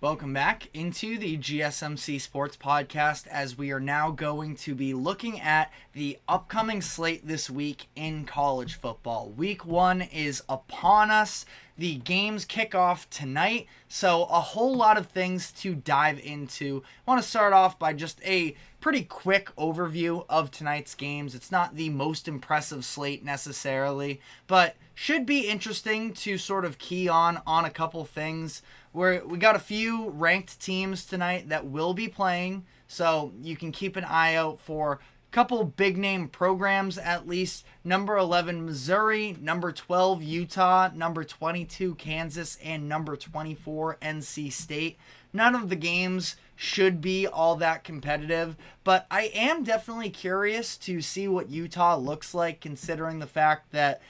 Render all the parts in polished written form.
Welcome back into the GSMC Sports Podcast, as we are now going to be looking at the upcoming slate this week in college football. Week 1 is upon us. The games kick off tonight, so a whole lot of things to dive into. I want to start off by just a pretty quick overview of tonight's games. It's not the most impressive slate necessarily, but should be interesting to sort of key on a couple things. We got a few ranked teams tonight that will be playing, so you can keep an eye out for a couple big name programs at least. Number 11 Missouri, number 12 Utah, number 22 Kansas, and number 24 NC State. None of the games should be all that competitive, but I am definitely curious to see what Utah looks like, considering the fact that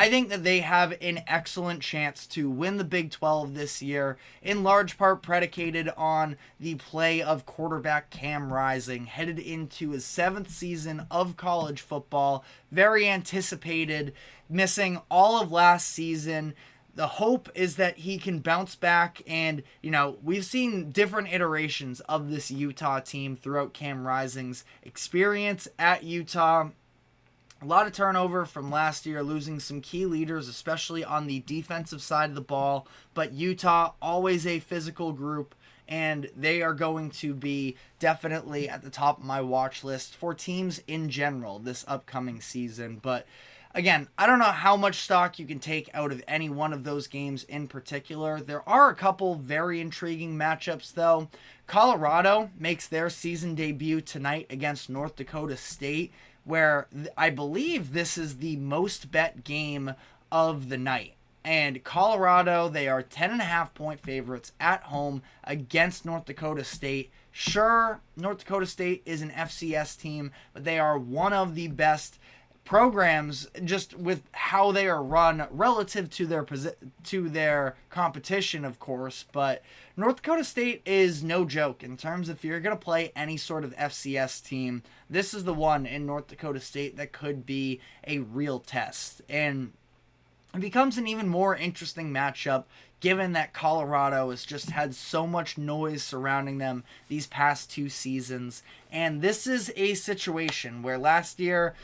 I think that they have an excellent chance to win the Big 12 this year, in large part predicated on the play of quarterback Cam Rising, headed into his 7th season of college football, very anticipated, missing all of last season. The hope is that he can bounce back, and, we've seen different iterations of this Utah team throughout Cam Rising's experience at Utah. A lot of turnover from last year, losing some key leaders, especially on the defensive side of the ball. But Utah, always a physical group, and they are going to be definitely at the top of my watch list for teams in general this upcoming season. But again, I don't know how much stock you can take out of any one of those games in particular. There are a couple very intriguing matchups, though. Colorado makes their season debut tonight against North Dakota State, where I believe this is the most bet game of the night. And Colorado, they are 10.5 point favorites at home against North Dakota State. Sure, North Dakota State is an FCS team, but they are one of the best programs just with how they are run relative to their competition, of course. But North Dakota State is no joke in terms of if you're going to play any sort of FCS team. This is the one in North Dakota State that could be a real test. And it becomes an even more interesting matchup given that Colorado has just had so much noise surrounding them these past 2 seasons. And this is a situation where last year,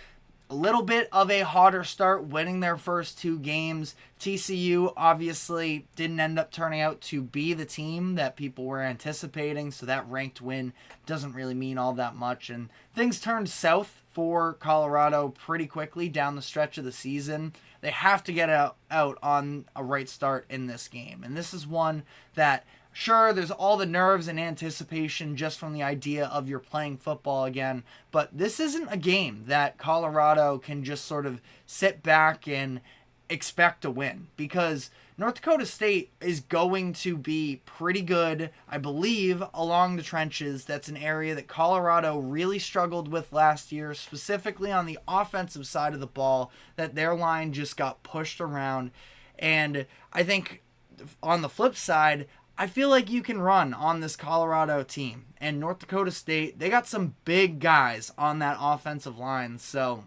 a little bit of a hotter start, winning their first 2 games. TCU obviously didn't end up turning out to be the team that people were anticipating, so that ranked win doesn't really mean all that much. And things turned south for Colorado pretty quickly down the stretch of the season. They have to get out on a right start in this game. And this is one that, sure, there's all the nerves and anticipation just from the idea of you're playing football again, but this isn't a game that Colorado can just sort of sit back and expect to win, because North Dakota State is going to be pretty good, I believe, along the trenches. That's an area that Colorado really struggled with last year, specifically on the offensive side of the ball, that their line just got pushed around. And I think on the flip side, I feel like you can run on this Colorado team. And North Dakota State, they got some big guys on that offensive line. So,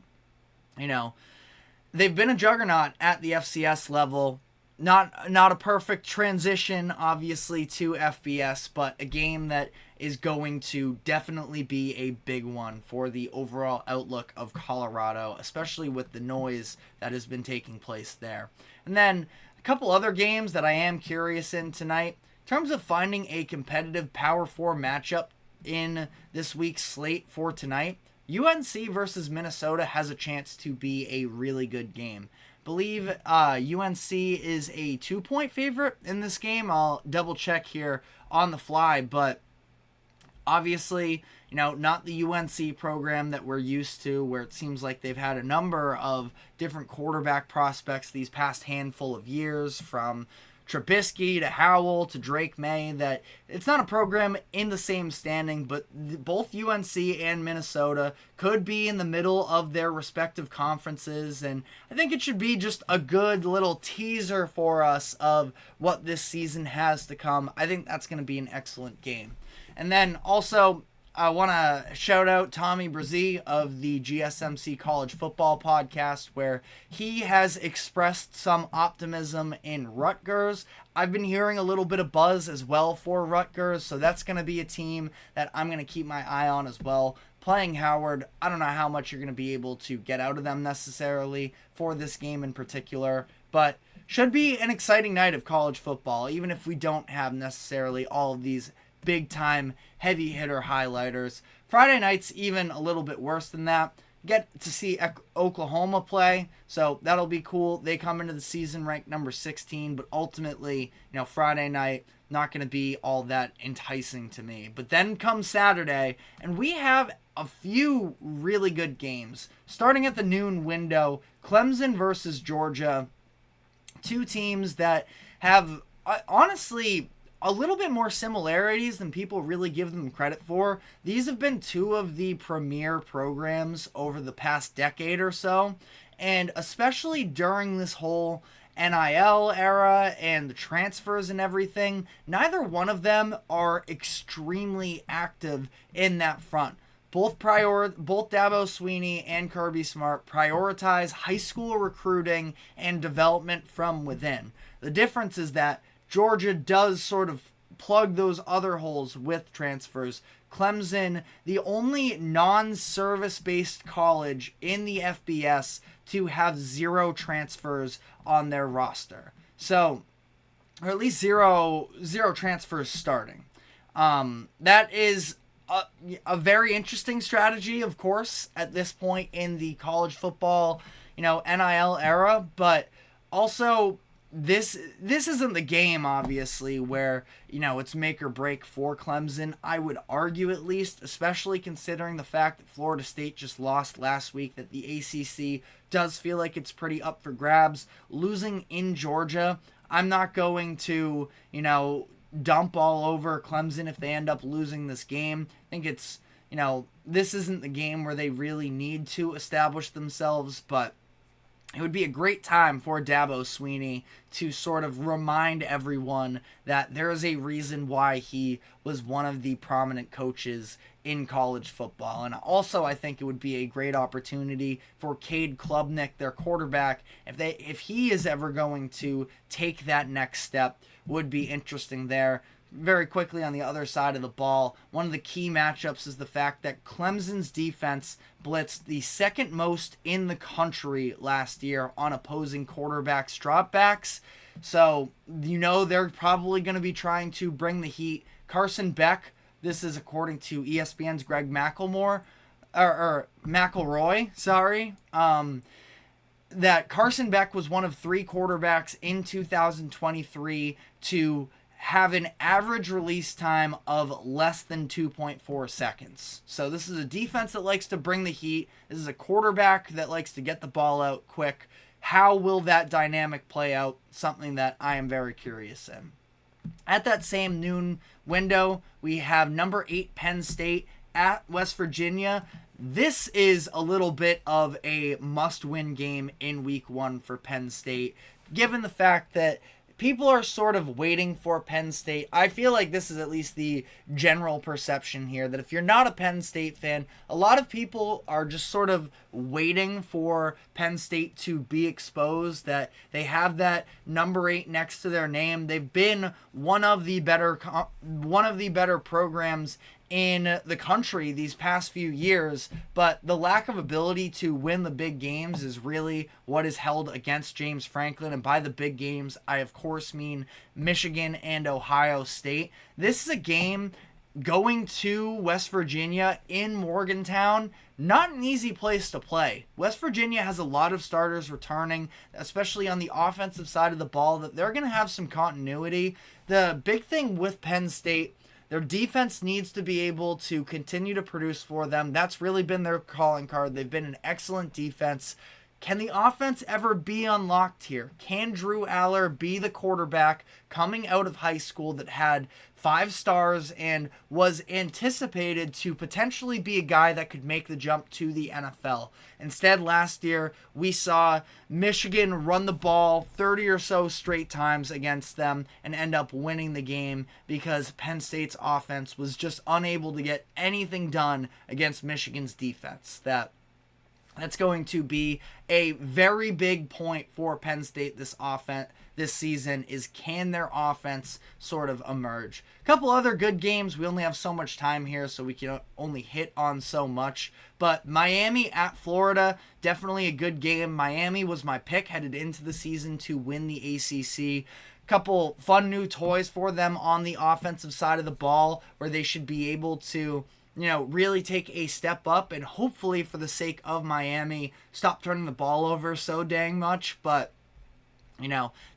they've been a juggernaut at the FCS level. Not a perfect transition, obviously, to FBS, but a game that is going to definitely be a big one for the overall outlook of Colorado, especially with the noise that has been taking place there. And then a couple other games that I am curious in tonight. In terms of finding a competitive Power 4 matchup in this week's slate for tonight, UNC versus Minnesota has a chance to be a really good game. I believe UNC is a 2-point favorite in this game. I'll double check here on the fly, but obviously, not the UNC program that we're used to, where it seems like they've had a number of different quarterback prospects these past handful of years, from Trubisky to Howell to Drake May, that it's not a program in the same standing, but both UNC and Minnesota could be in the middle of their respective conferences, and I think it should be just a good little teaser for us of what this season has to come. I think that's going to be an excellent game. And then also, I want to shout out Tommy Brzee of the GSMC College Football Podcast, where he has expressed some optimism in Rutgers. I've been hearing a little bit of buzz as well for Rutgers, so that's going to be a team that I'm going to keep my eye on as well. Playing Howard, I don't know how much you're going to be able to get out of them necessarily for this game in particular, but should be an exciting night of college football, even if we don't have necessarily all of these big-time heavy hitter highlighters. Friday night's even a little bit worse than that. Get to see Oklahoma play, so that'll be cool. They come into the season ranked number 16, but ultimately, Friday night, not going to be all that enticing to me. But then comes Saturday, and we have a few really good games. Starting at the noon window, Clemson versus Georgia. Two teams that have, honestly, a little bit more similarities than people really give them credit for. These have been two of the premier programs over the past decade or so, and especially during this whole NIL era and the transfers and everything, neither one of them are extremely active in that front. Both Dabo Swinney and Kirby Smart prioritize high school recruiting and development from within. The difference is that Georgia does sort of plug those other holes with transfers. Clemson, the only non-service-based college in the FBS to have 0 transfers on their roster. So, or at least zero transfers starting. That is a very interesting strategy, of course, at this point in the college football, NIL era, but also this isn't the game, obviously, where, it's make or break for Clemson. I would argue, at least, especially considering the fact that Florida State just lost last week, that the ACC does feel like it's pretty up for grabs. Losing in Georgia, I'm not going to, dump all over Clemson if they end up losing this game. I think it's, this isn't the game where they really need to establish themselves, but it would be a great time for Dabo Swinney to sort of remind everyone that there is a reason why he was one of the prominent coaches in college football. And also, I think it would be a great opportunity for Cade Klubnik, their quarterback, if he is ever going to take that next step, would be interesting there. Very quickly on the other side of the ball, one of the key matchups is the fact that Clemson's defense blitzed the second most in the country last year on opposing quarterbacks dropbacks. So, they're probably going to be trying to bring the heat. Carson Beck, this is according to ESPN's Greg McElroy, that Carson Beck was one of 3 quarterbacks in 2023 to have an average release time of less than 2.4 seconds. So this is a defense that likes to bring the heat. This is a quarterback that likes to get the ball out quick. How will that dynamic play out? Something that I am very curious in. At that same noon window, we have number 8 Penn State at West Virginia. This is a little bit of a must-win game in week 1 for Penn State, given the fact that people are sort of waiting for Penn State. I feel like this is at least the general perception here, that if you're not a Penn State fan, a lot of people are just sort of waiting for Penn State to be exposed, that they have that number 8 next to their name. They've been one of the better programs in the country these past few years, but the lack of ability to win the big games is really what is held against James Franklin. And by the big games, I of course mean Michigan and Ohio State. This is a game going to West Virginia in Morgantown. Not an easy place to play. West Virginia has a lot of starters returning, especially on the offensive side of the ball, that they're going to have some continuity. The big thing with Penn State, their defense needs to be able to continue to produce for them. That's really been their calling card. They've been an excellent defense. Can the offense ever be unlocked here? Can Drew Aller be the quarterback coming out of high school that had 5 stars and was anticipated to potentially be a guy that could make the jump to the NFL? Instead, last year, we saw Michigan run the ball 30 or so straight times against them and end up winning the game because Penn State's offense was just unable to get anything done against Michigan's defense. That's going to be a very big point for Penn State this season is, can their offense sort of emerge? A couple other good games. We only have so much time here, so we can only hit on so much. But Miami at Florida, definitely a good game. Miami was my pick headed into the season to win the ACC. Couple fun new toys for them on the offensive side of the ball where they should be able to really take a step up and hopefully, for the sake of Miami, stop turning the ball over so dang much. But,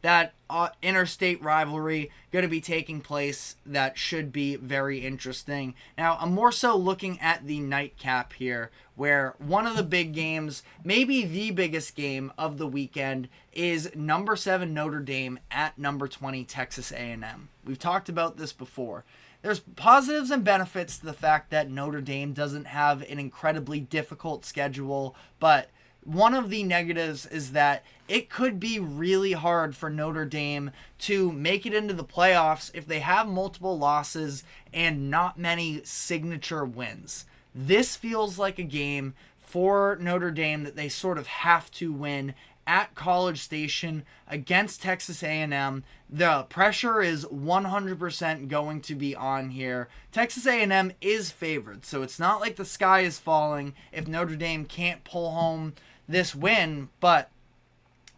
that interstate rivalry going to be taking place. That should be very interesting. Now, I'm more so looking at the nightcap here, where one of the big games, maybe the biggest game of the weekend, is number 7 Notre Dame at number 20 Texas A&M. We've talked about this before. There's positives and benefits to the fact that Notre Dame doesn't have an incredibly difficult schedule, but one of the negatives is that it could be really hard for Notre Dame to make it into the playoffs if they have multiple losses and not many signature wins. This feels like a game for Notre Dame that they sort of have to win at College Station against Texas A&M. The pressure is 100% going to be on here. Texas A&M is favored, so it's not like the sky is falling if Notre Dame can't pull home this win, but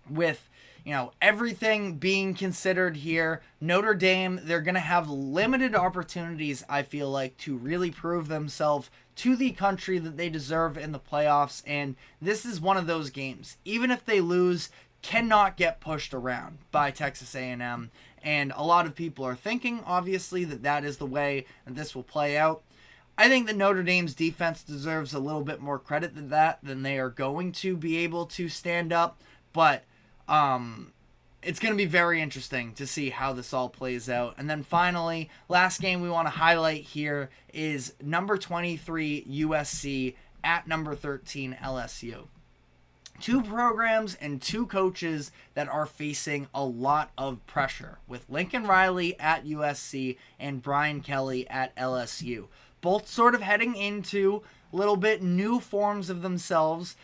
with everything being considered here, Notre Dame, they're going to have limited opportunities, I feel like, to really prove themselves to the country that they deserve in the playoffs, and this is one of those games. Even if they lose, cannot get pushed around by Texas A&M, and a lot of people are thinking, obviously, that is the way that this will play out. I think that Notre Dame's defense deserves a little bit more credit than they are going to be able to stand up, but it's going to be very interesting to see how this all plays out. And then finally, last game we want to highlight here is number 23 USC at number 13 LSU. 2 programs and 2 coaches that are facing a lot of pressure, with Lincoln Riley at USC and Brian Kelly at LSU. Both sort of heading into little bit new forms of themselves.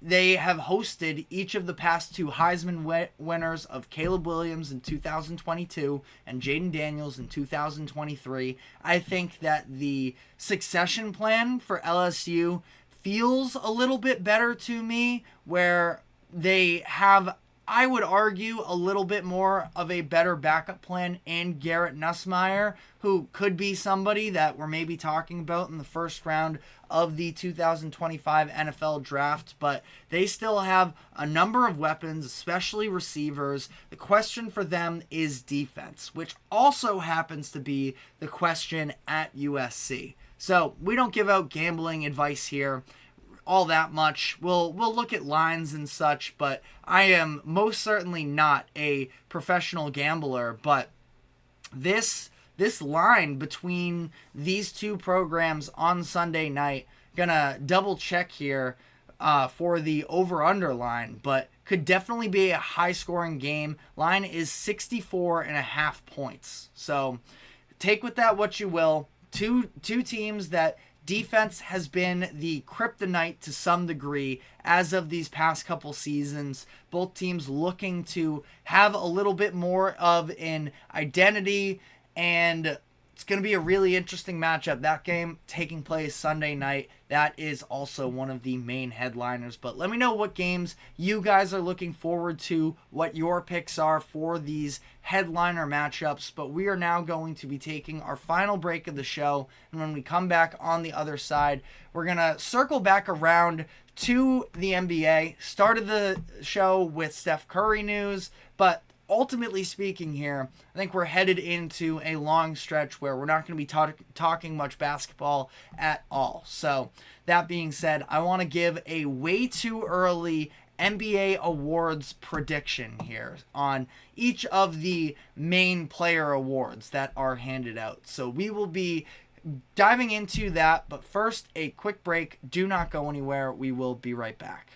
They have hosted each of the past 2 Heisman winners of Caleb Williams in 2022 and Jaden Daniels in 2023. I think that the succession plan for LSU feels a little bit better to me, where they have, I would argue, a little bit more of a better backup plan in Garrett Nussmeier, who could be somebody that we're maybe talking about in the first round of the 2025 NFL draft, but they still have a number of weapons, especially receivers. The question for them is defense, which also happens to be the question at USC. So we don't give out gambling advice here all that much. We'll look at lines and such, but I am most certainly not a professional gambler. But this line between these 2 programs on Sunday night, gonna double check here for the over-under line, but could definitely be a high-scoring game. Line is 64.5 points. So take with that what you will. Two teams that defense has been the kryptonite to some degree as of these past couple seasons. Both teams looking to have a little bit more of an identity, and it's going to be a really interesting matchup. That game taking place Sunday night, that is also one of the main headliners. But let me know what games you guys are looking forward to, what your picks are for these headliner matchups. But we are now going to be taking our final break of the show, and when we come back on the other side, we're going to circle back around to the NBA. Started the show with Steph Curry news, but ultimately speaking here, I think we're headed into a long stretch where we're not going to be talking much basketball at all. So that being said, I want to give a way too early NBA awards prediction here on each of the main player awards that are handed out. So we will be diving into that, but first, a quick break. Do not go anywhere. We will be right back.